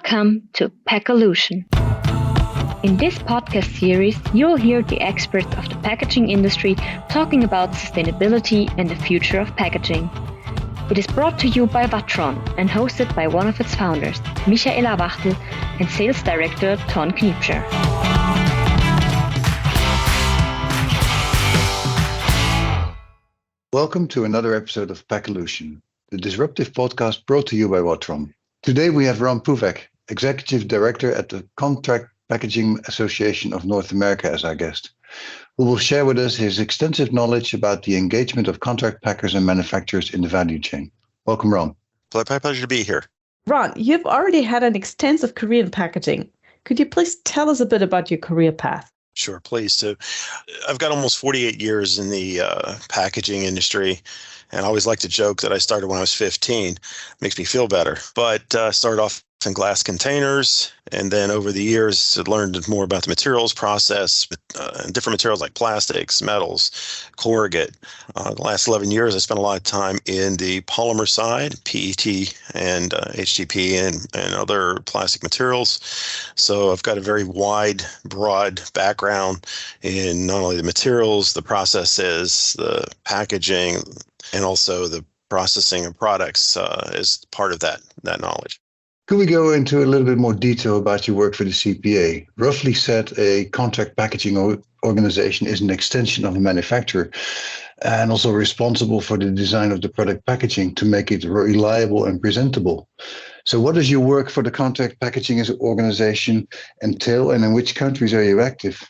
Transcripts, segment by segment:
Welcome to PACKOLUTIon. In this podcast series, you'll hear the experts of the packaging industry talking about sustainability and the future of packaging. It is brought to you by Vatron and hosted by one of its founders, Michaela Wachtel, and Sales Director Ton Kniepscher. Welcome to another episode of PACKOLUTIon, the disruptive podcast brought to you by Vatron. Today we have Ron Puvak, Executive Director at the Contract Packaging Association of North America as our guest, who will share with us his extensive knowledge about the engagement of contract packers and manufacturers in the value chain. Welcome, Ron. My pleasure to be here. Ron, you've already had an extensive career in packaging. Could you please tell us a bit about your career path? Sure, please. So I've got almost 48 years in the packaging industry, and I always like to joke that I started when I was 15. Makes me feel better. But started off in glass containers, and then over the years learned more about the materials process, different materials like plastics, metals, corrugate. The last 11 years I spent a lot of time in the polymer side, PET and HDP and other plastic materials. So I've got a very wide, broad background in not only the materials, the processes, the packaging, and also the processing of products as part of that knowledge. Could we go into a little bit more detail about your work for the CPA? Roughly said, a contract packaging organization is an extension of a manufacturer and also responsible for the design of the product packaging to make it reliable and presentable. So what does your work for the contract packaging organization entail, and in which countries are you active?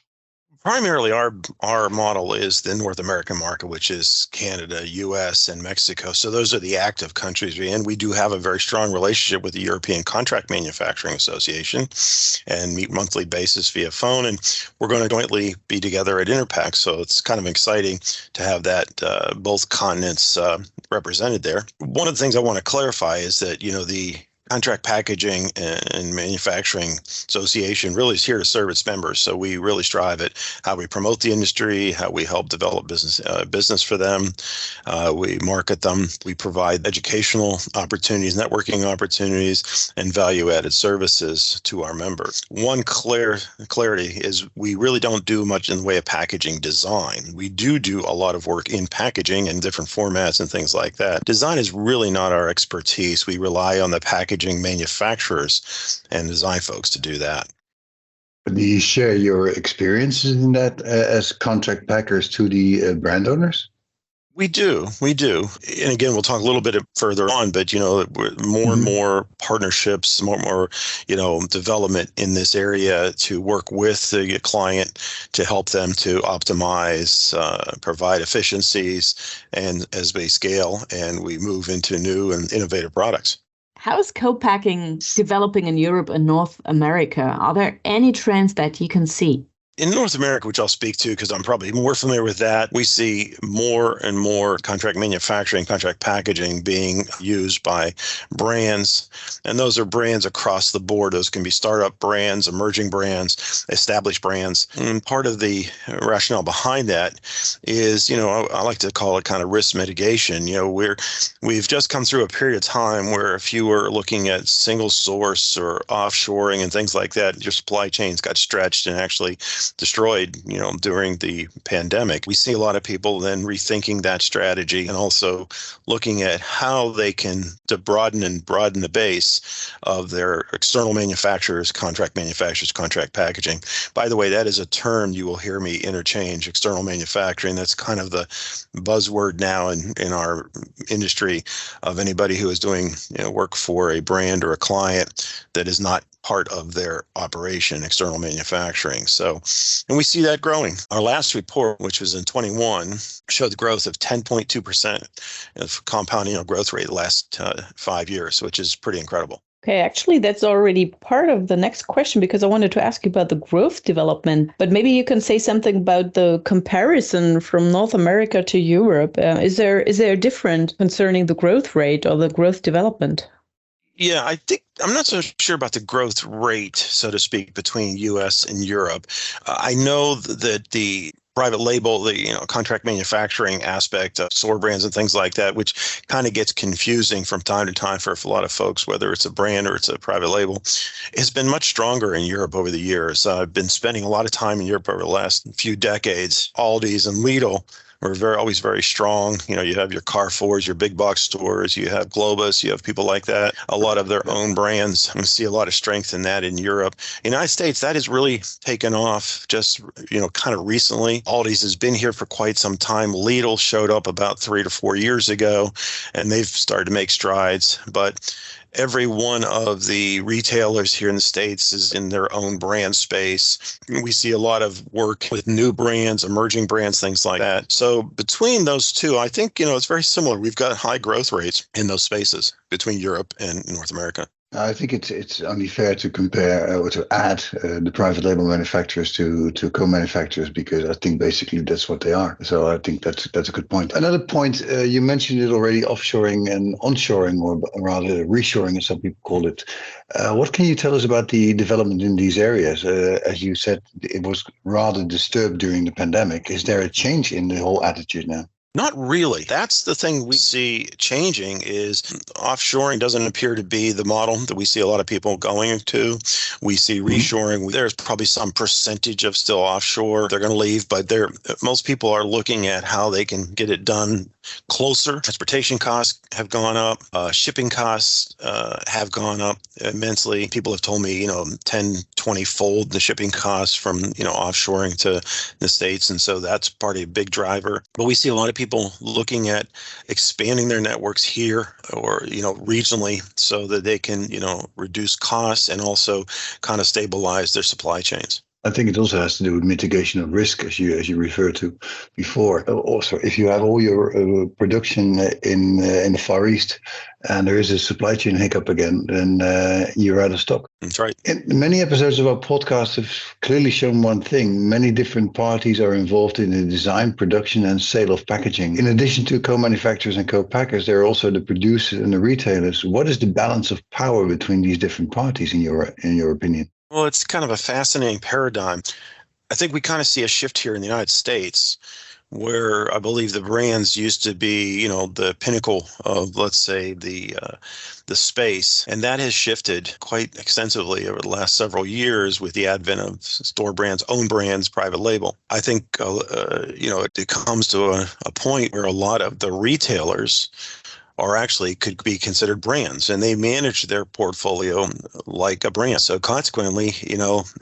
Primarily, our model is the North American market, which is Canada, U.S., and Mexico. So those are the active countries we're in. We do have a very strong relationship with the European Contract Manufacturing Association and meet monthly basis via phone. And we're going to jointly be together at Interpack. So it's kind of exciting to have that both continents represented there. One of the things I want to clarify is that, the Contract Packaging and Manufacturing Association really is here to serve its members. So we really strive at how we promote the industry, how we help develop business for them. We market them. We provide educational opportunities, networking opportunities, and value-added services to our members. One clarity is we really don't do much in the way of packaging design. We do a lot of work in packaging and different formats and things like that. Design is really not our expertise. We rely on the packaging manufacturers and design folks to do that. Do you share your experiences in that as contract packers to the brand owners? We do. And again, we'll talk a little bit further on, but, more and more partnerships, more, development in this area to work with the client to help them to optimize, provide efficiencies, and as they scale and we move into new and innovative products. How is co-packing developing in Europe and North America? Are there any trends that you can see? In North America, which I'll speak to because I'm probably more familiar with that, we see more and more contract manufacturing, contract packaging being used by brands. And those are brands across the board. Those can be startup brands, emerging brands, established brands. And part of the rationale behind that is, I like to call it kind of risk mitigation. We've just come through a period of time where if you were looking at single source or offshoring and things like that, your supply chains got stretched and actually destroyed, during the pandemic. We see a lot of people then rethinking that strategy and also looking at how they can to broaden the base of their external manufacturers, contract packaging. By the way, that is a term you will hear me interchange, external manufacturing. That's kind of the buzzword now in our industry of anybody who is doing work for a brand or a client that is not part of their operation, external manufacturing. So, and we see that growing. Our last report, which was in 21, showed the growth of 10.2% of compounding growth rate the last 5 years, which is pretty incredible. Okay, actually, that's already part of the next question because I wanted to ask you about the growth development, but maybe you can say something about the comparison from North America to Europe. Is there a difference concerning the growth rate or the growth development? Yeah, I think I'm not so sure about the growth rate, so to speak, between U.S. and Europe. I know that the private label, the contract manufacturing aspect of store brands and things like that, which kind of gets confusing from time to time for a lot of folks, whether it's a brand or it's a private label, has been much stronger in Europe over the years. I've been spending a lot of time in Europe over the last few decades. Aldi's and Lidl were always very strong. You have your Carrefours, your big box stores, you have Globus, you have people like that, a lot of their own brands. We see a lot of strength in that in Europe. United States, that has really taken off just, kind of recently. Aldi's has been here for quite some time. Lidl showed up about 3 to 4 years ago, and they've started to make strides. But every one of the retailers here in the States is in their own brand space. We see a lot of work with new brands, emerging brands, things like that. So between those two, I think, it's very similar. We've got high growth rates in those spaces between Europe and North America. I think it's only fair to compare or to add the private label manufacturers to co-manufacturers, because I think basically that's what they are. So I think that's a good point. Another point, you mentioned it already, offshoring and onshoring, or rather reshoring, as some people call it. What can you tell us about the development in these areas? As you said, it was rather disturbed during the pandemic. Is there a change in the whole attitude now? Not really. That's the thing we see changing is offshoring doesn't appear to be the model that we see a lot of people going to. We see reshoring. There's probably some percentage of still offshore. They're going to leave, but most people are looking at how they can get it done closer. Transportation costs have gone up. Shipping costs have gone up immensely. People have told me, 10, 20-fold the shipping costs from, offshoring to the States. And so that's part of a big driver. But we see a lot of people looking at expanding their networks here or, regionally so that they can, reduce costs and also kind of stabilize their supply chains. I think it also has to do with mitigation of risk, as you referred to before. Also, if you have all your production in the Far East and there is a supply chain hiccup again, then you're out of stock. That's right. And many episodes of our podcast have clearly shown one thing. Many different parties are involved in the design, production, and sale of packaging. In addition to co-manufacturers and co-packers, there are also the producers and the retailers. What is the balance of power between these different parties, in your opinion? Well, it's kind of a fascinating paradigm. I think we kind of see a shift here in the United States where I believe the brands used to be, the pinnacle of, let's say, the space. And that has shifted quite extensively over the last several years with the advent of store brands, own brands, private label. I think, it comes to a point where a lot of the retailers are actually could be considered brands, and they manage their portfolio like a brand. So consequently,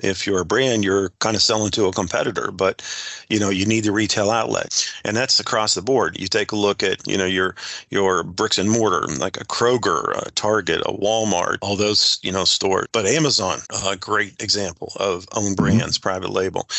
if you're a brand, you're kind of selling to a competitor, but, you need the retail outlet. And that's across the board. You take a look at, your bricks and mortar, like a Kroger, a Target, a Walmart, all those, stores. But Amazon, a great example of own brands, private label.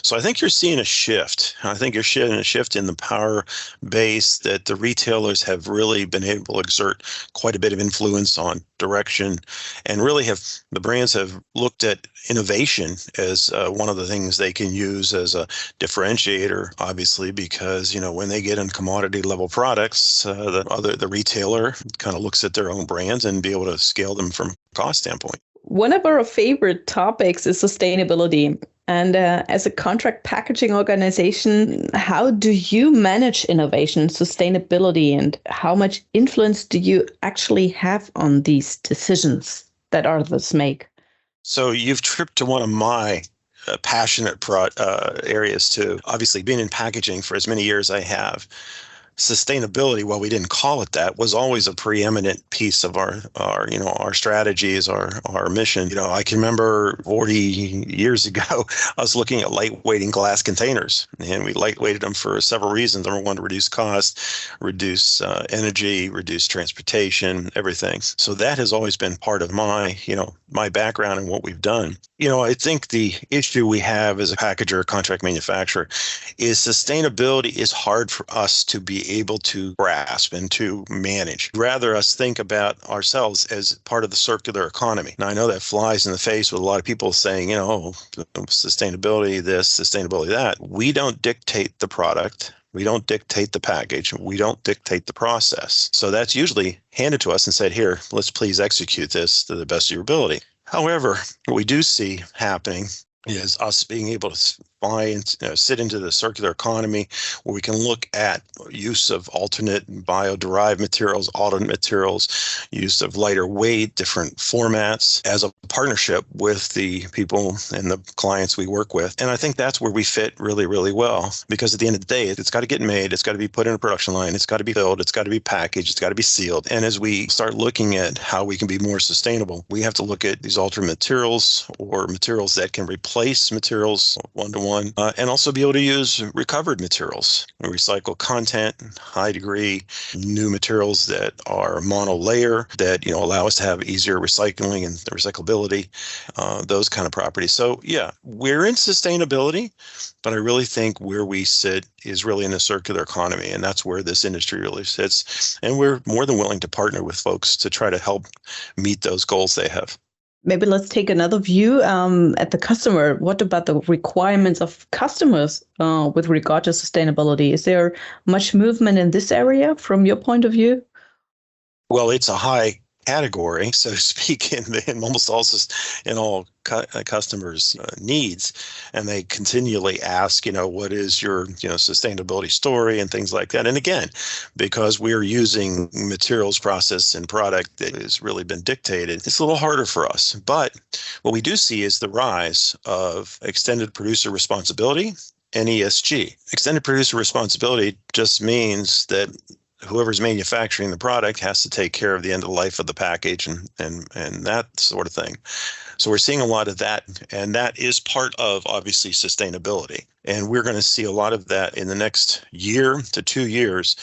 So I think you're seeing a shift. I think you're seeing a shift in the power base that the retailers have really been able to exert quite a bit of influence on direction, and really the brands have looked at innovation as one of the things they can use as a differentiator, obviously, because, when they get in commodity level products, the retailer kind of looks at their own brands and be able to scale them from a cost standpoint. One of our favorite topics is sustainability. And as a contract packaging organization, how do you manage innovation, sustainability, and how much influence do you actually have on these decisions that others make? So you've tripped to one of my passionate areas too. Obviously, being in packaging for as many years I have, sustainability, while we didn't call it that, was always a preeminent piece of our strategies, our mission. I can remember 40 years ago, I was looking at lightweighting glass containers, and we lightweighted them for several reasons. Number one, to reduce cost, reduce energy, reduce transportation, everything. So that has always been part of my background and what we've done. I think the issue we have as a packager, contract manufacturer, is sustainability is hard for us to be able to grasp and to manage. Rather, us think about ourselves as part of the circular economy. Now, I know that flies in the face with a lot of people saying, sustainability this, sustainability that. We don't dictate the product. We don't dictate the package. We don't dictate the process. So that's usually handed to us and said, here, let's please execute this to the best of your ability. However, what we do see happening is us being able to sit into the circular economy, where we can look at use of alternate bio-derived materials, alternate materials, use of lighter weight, different formats as a partnership with the people and the clients we work with. And I think that's where we fit really, really well, because at the end of the day, it's got to get made, it's got to be put in a production line, it's got to be filled, it's got to be packaged, it's got to be sealed. And as we start looking at how we can be more sustainable, we have to look at these alternate materials or materials that can replace materials one-to-one, and also be able to use recovered materials, recycled content, high degree, new materials that are monolayer that allow us to have easier recycling and recyclability, those kind of properties. So yeah, we're in sustainability, but I really think where we sit is really in the circular economy, and that's where this industry really sits. And we're more than willing to partner with folks to try to help meet those goals they have. Maybe let's take another view at the customer. What about the requirements of customers with regard to sustainability? Is there much movement in this area from your point of view? Well, it's a high category, so to speak, in almost all customers' needs, and they continually ask, what is your sustainability story and things like that. And again, because we're using materials, process, and product that has really been dictated, it's a little harder for us. But what we do see is the rise of extended producer responsibility and ESG. Extended producer responsibility just means that whoever's manufacturing the product has to take care of the end of the life of the package and that sort of thing. So we're seeing a lot of that, and that is part of, obviously, sustainability. And we're going to see a lot of that in the next year to 2 years.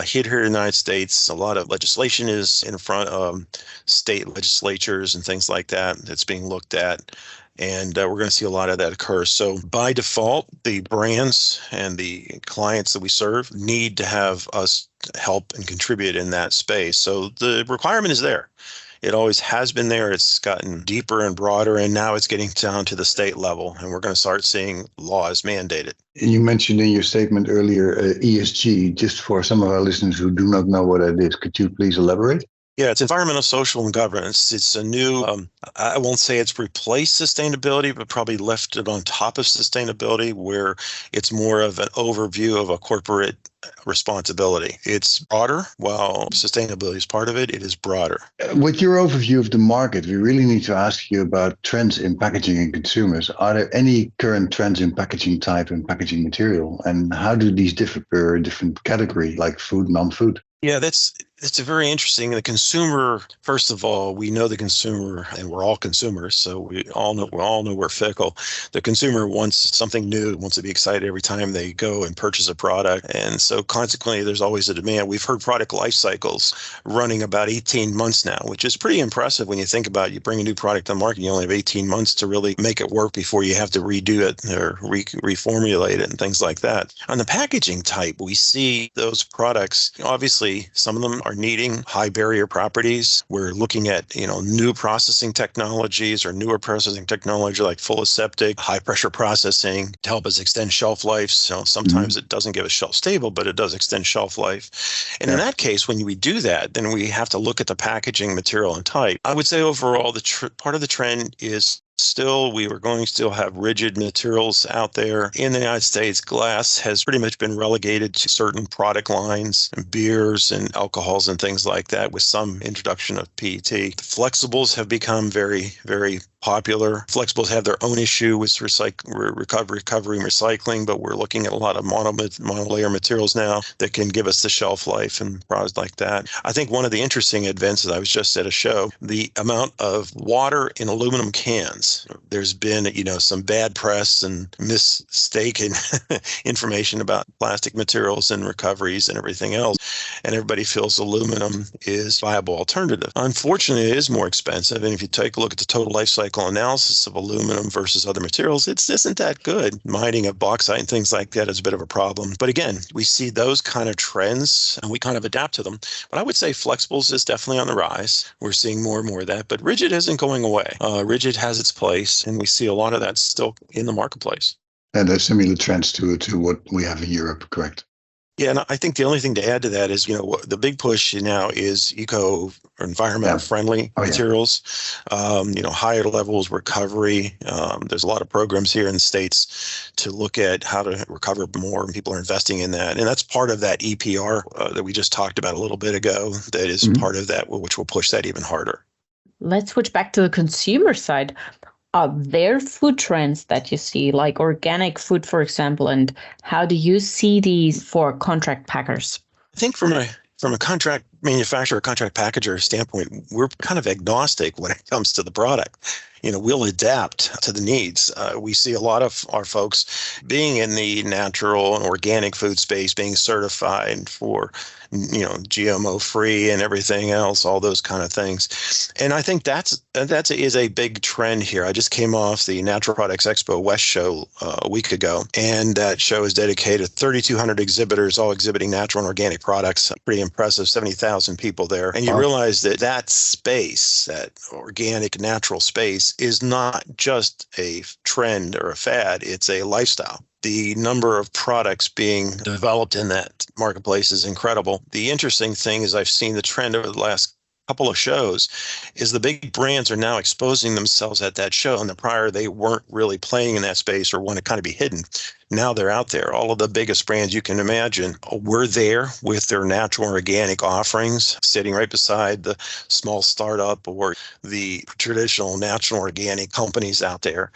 Here in the United States, a lot of legislation is in front of state legislatures and things like that that's being looked at. And we're going to see a lot of that occur. So by default, the brands and the clients that we serve need to have us help and contribute in that space. So the requirement is there. It always has been there. It's gotten deeper and broader, and now it's getting down to the state level, and we're going to start seeing laws mandated. You mentioned in your statement earlier ESG. Just for some of our listeners who do not know what that is, could you please elaborate? Yeah, it's environmental, social, and governance. It's a new, I won't say it's replaced sustainability, but probably left it on top of sustainability, where it's more of an overview of a corporate responsibility. It's broader. While sustainability is part of it, it is broader. With your overview of the market, we really need to ask you about trends in packaging and consumers. Are there any current trends in packaging type and packaging material? And how do these differ per different category, like food, non-food? Yeah, it's a very interesting. The consumer, first of all, we know the consumer, and we're all consumers, so we all know we're fickle. The consumer wants something new, wants to be excited every time they go and purchase a product, and so consequently, there's always a demand. We've heard product life cycles running about 18 months now, which is pretty impressive when you think about it. You bring a new product to the market, you only have 18 months to really make it work before you have to redo it or reformulate it and things like that. On the packaging type, we see those products, obviously, some of them are needing high barrier properties. We're looking at, new processing technologies or newer processing technology like full aseptic, high pressure processing to help us extend shelf life. So sometimes it doesn't give us shelf stable, but it does extend shelf life. And in that case, when we do that, then we have to look at the packaging material and type. I would say overall, part of the trend is still, we are going to still have rigid materials out there. In the United States, glass has pretty much been relegated to certain product lines, and beers and alcohols and things like that, with some introduction of PET. Flexibles have become very, very popular. Flexibles have their own issue with recovery and recycling, but we're looking at a lot of monolayer materials now that can give us the shelf life and products like that. I think one of the interesting advances, I was just at a show, the amount of water in aluminum cans. There's been, some bad press and mistaken information about plastic materials and recoveries and everything else, and everybody feels aluminum is a viable alternative. Unfortunately, it is more expensive, and if you take a look at the total life cycle analysis of aluminum versus other materials, it isn't that good. Mining of bauxite and things like that is a bit of a problem. But again, we see those kind of trends and we kind of adapt to them. But I would say flexibles is definitely on the rise. We're seeing more and more of that, but rigid isn't going away. Rigid has its place, and we see a lot of that still in the marketplace. And there's similar trends to what we have in Europe, correct? Yeah, and I think the only thing to add to that is, the big push now is eco or environmental friendly materials, higher levels recovery. There's a lot of programs here in the States to look at how to recover more, and people are investing in that. And that's part of that EPR that we just talked about a little bit ago. That is part of that, which will push that even harder. Let's switch back to the consumer side. Are there food trends that you see, like organic food, for example, and how do you see these for contract packers? I think from a contract manufacturer, contract packager standpoint, we're kind of agnostic when it comes to the product. We'll adapt to the needs. We see a lot of our folks being in the natural and organic food space, being certified for, GMO free and everything else, all those kind of things. And I think that is a big trend here. I just came off the Natural Products Expo West show a week ago, and that show is dedicated to 3,200 exhibitors, all exhibiting natural and organic products. Pretty impressive, 70,000 people there. And you realize that space, that organic, natural space, is not just a trend or a fad, it's a lifestyle. The number of products being developed in that marketplace is incredible. The interesting thing is I've seen the trend over the last couple of shows is the big brands are now exposing themselves at that show. And prior, they weren't really playing in that space or want to kind of be hidden. Now they're out there. All of the biggest brands you can imagine were there with their natural and organic offerings, sitting right beside the small startup or the traditional natural organic companies out there.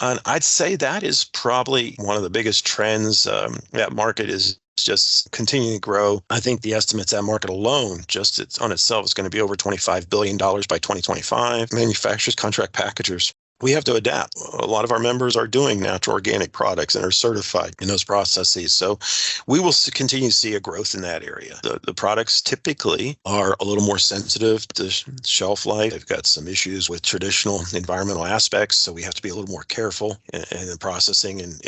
And I'd say that is probably one of the biggest trends. That market is just continuing to grow. I think the estimates that market alone, just on itself, is going to be over $25 billion by 2025. Manufacturers, contract packagers, we have to adapt. A lot of our members are doing natural organic products and are certified in those processes. So we will continue to see a growth in that area. The products typically are a little more sensitive to shelf life. They've got some issues with traditional environmental aspects, so we have to be a little more careful in the processing and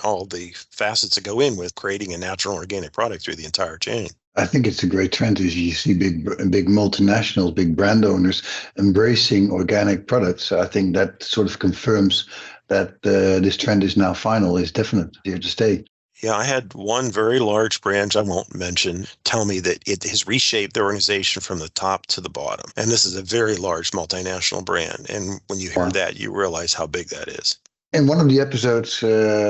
all the facets that go in with creating a natural organic product through the entire chain. I think it's a great trend as you see big multinationals, big brand owners embracing organic products. I think that sort of confirms that this trend is now final, is definite, here to stay. Yeah, I had one very large brand, I won't mention, tell me that it has reshaped their organization from the top to the bottom. And this is a very large multinational brand. And when you hear that, you realize how big that is. In one of the episodes,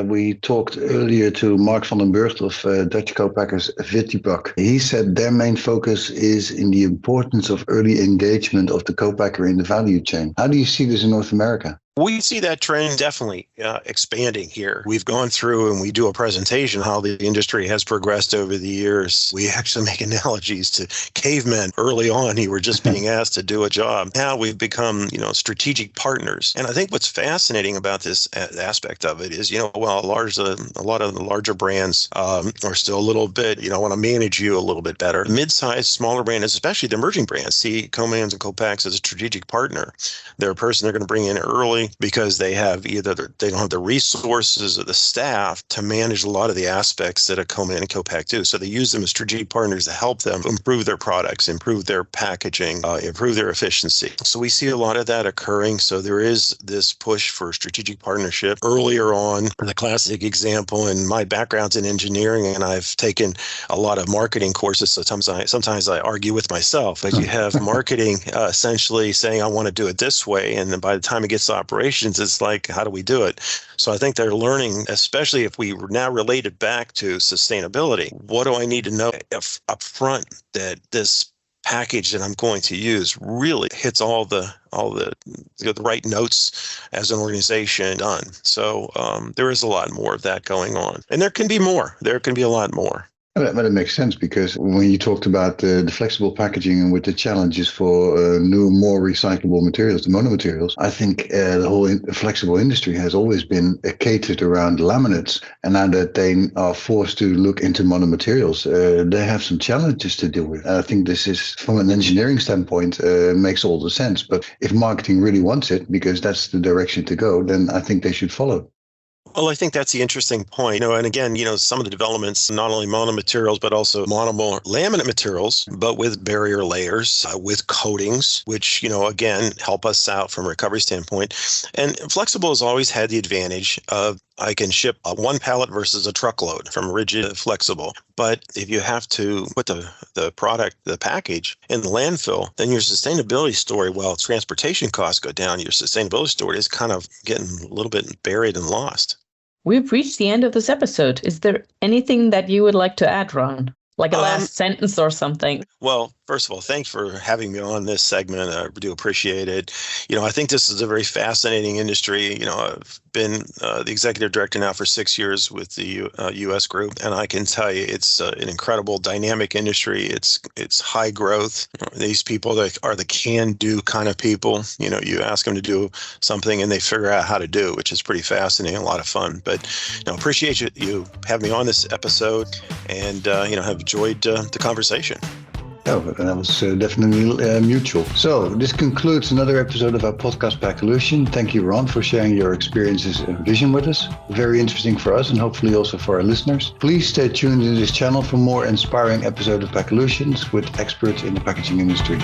we talked earlier to Mark van den Burgt of Dutch co-packers Vittipak. He said their main focus is in the importance of early engagement of the co-packer in the value chain. How do you see this in North America? We see that trend definitely expanding here. We've gone through and we do a presentation how the industry has progressed over the years. We actually make analogies to cavemen. Early on, you were just being asked to do a job. Now we've become, strategic partners. And I think what's fascinating about this aspect of it is, a lot of the larger brands are still a little bit, want to manage you a little bit better. Mid-sized, smaller brands, especially the emerging brands, see co-mans and co-packs as a strategic partner. They're a person they're going to bring in early because they have they don't have the resources or the staff to manage a lot of the aspects that a co-man and co-pack do. So they use them as strategic partners to help them improve their products, improve their packaging, improve their efficiency. So we see a lot of that occurring. So there is this push for strategic partnership. Earlier on, the classic example, and my background's in engineering, and I've taken a lot of marketing courses. So sometimes I argue with myself, but you have marketing essentially saying, I want to do it this way. And then by the time it gets to operations, it's like, how do we do it? So I think they're learning, especially if we now relate it back to sustainability. What do I need to know up front that this package that I'm going to use really hits all the right notes as an organization done. So there is a lot more of that going on. And there can be more. There can be a lot more. But it makes sense because when you talked about the flexible packaging and with the challenges for new, more recyclable materials, the monomaterials, I think the whole flexible industry has always been catered around laminates. And now that they are forced to look into monomaterials, they have some challenges to deal with. I think this is, from an engineering standpoint, makes all the sense. But if marketing really wants it, because that's the direction to go, then I think they should follow. Well, I think that's the interesting point. And again, some of the developments, not only monomaterials, but also monomer laminate materials, but with barrier layers, with coatings, which, again, help us out from a recovery standpoint. And flexible has always had the advantage of I can ship one pallet versus a truckload from rigid to flexible. But if you have to put the product, the package in the landfill, then your sustainability story, while transportation costs go down, your sustainability story is kind of getting a little bit buried and lost. We've reached the end of this episode. Is there anything that you would like to add, Ron? Like a last sentence or something? Well, first of all, thanks for having me on this segment. I do appreciate it. I think this is a very fascinating industry. I've been the executive director now for 6 years with the U.S. group, and I can tell you it's an incredible dynamic industry. It's high growth. These people that are the can-do kind of people. You ask them to do something and they figure out how to do, which is pretty fascinating, a lot of fun. But appreciate you having me on this episode, and have enjoyed the conversation. Oh, that was definitely mutual. So this concludes another episode of our podcast, PACKOLUTION. Thank you, Ron, for sharing your experiences and vision with us. Very interesting for us and hopefully also for our listeners. Please stay tuned to this channel for more inspiring episodes of PACKOLUTIONs with experts in the packaging industry.